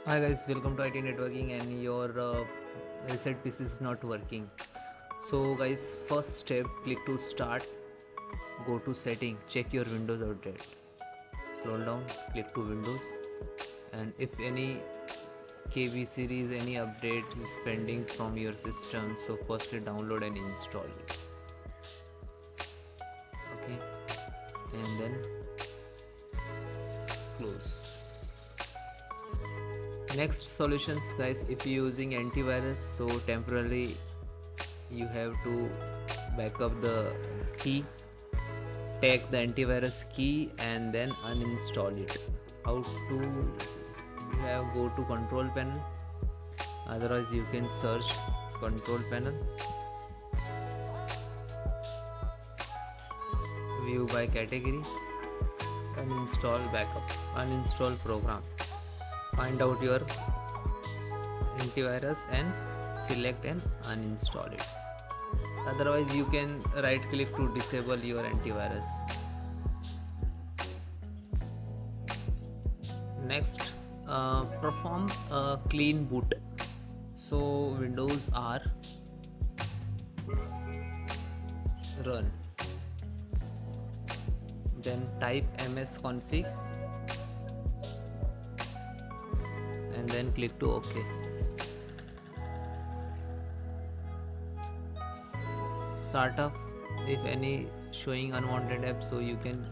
Hi guys, welcome to IT Networking and your reset piece is not working. So guys, first step, click to start, go to setting, check your Windows update. Scroll down, click to Windows, and if any KB series, any update is pending from your system, so firstly download and install it. Okay, and then close. Next solutions guys, if you're using antivirus, so temporarily you have to back up the key, take the antivirus key and then uninstall it. How to? You have go to control panel, otherwise you can search control panel, view by category, uninstall backup, uninstall program, find out your antivirus and select and uninstall it. Otherwise you can right click to disable your antivirus. Next, perform a clean boot. So windows are run, then type msconfig and then click to OK. Startup, if any showing unwanted app, so you can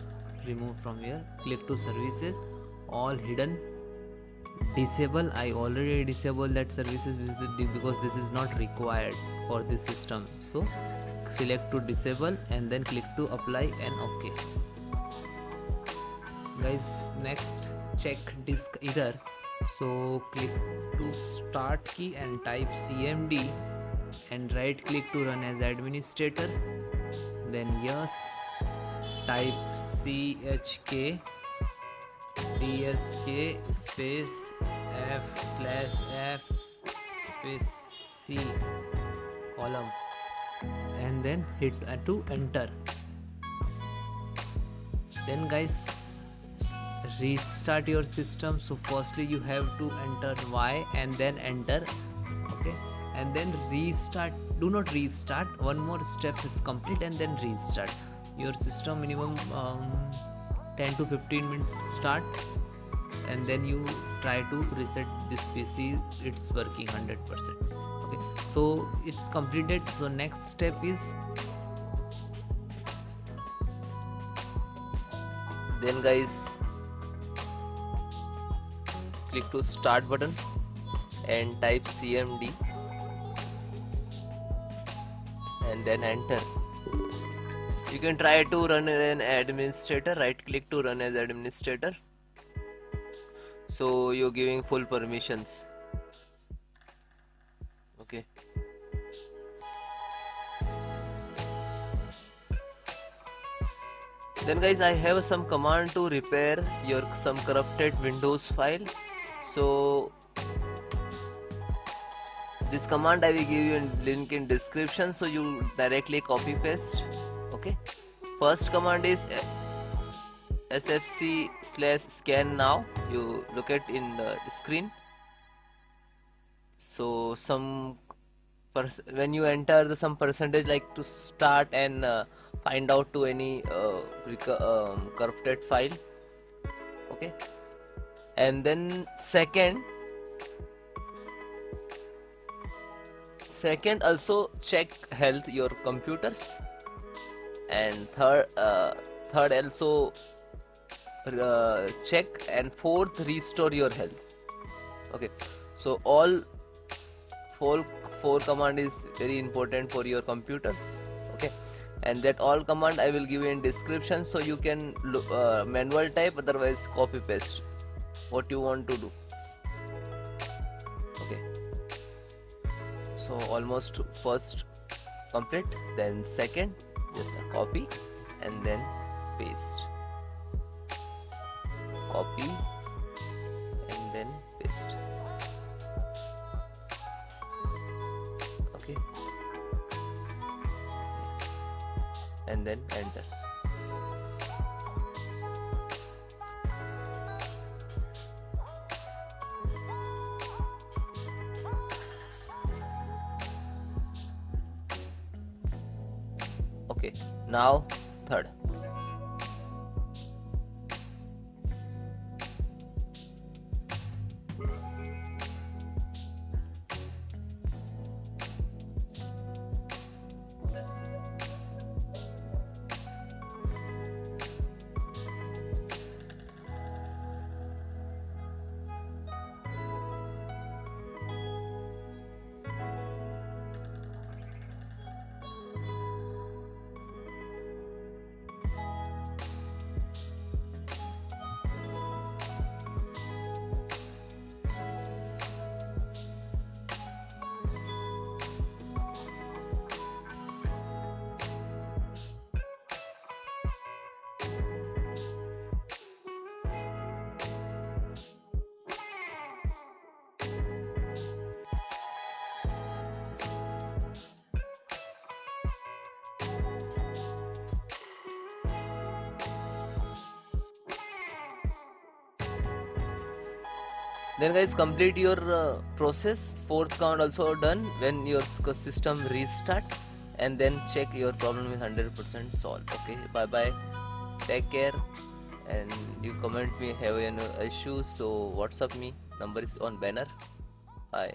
remove from here. Click to services, all hidden, disable. I already disabled that services because this is not required for this system, so select to disable and then click to apply and OK. Guys, next, check disk error, so click to start key and type cmd and right click to run as administrator, then yes, type chk dsk space f/f space c column and then hit to enter. Then guys, restart your system, so firstly you have to enter y and then enter, okay, and then restart. Do not restart, one more step is complete and then restart your system. Minimum 10 to 15 minutes start, and then you try to reset this PC, it's working 100%. Okay, so it's completed. So next step is, then guys, click to start button and type cmd and then enter. You can try to run an administrator, right click to run as administrator, so you're giving full permissions. Okay, then guys, I have some command to repair your some corrupted Windows file. So this command I will give you in link in description, so you directly copy paste. Okay, first command is sfc/scan now. You look at in the screen. So some when you enter the some percentage, like to start and find out to any corrupted file. Okay, and then second also check health your computers, and third also check, and fourth restore your health. Okay, so all four command is very important for your computers. Okay, and that all command I will give you in description, so you can manual type, otherwise copy paste what you want to do. Okay, so almost first complete, then second just a copy and then paste, copy and then paste. Okay, and then enter. Okay, now third. Then guys, complete your process. Fourth count also done when your system restart, and then check your problem is 100% solved. Okay, bye bye, take care, and you comment me have any issue, so WhatsApp me, number is on banner. Bye.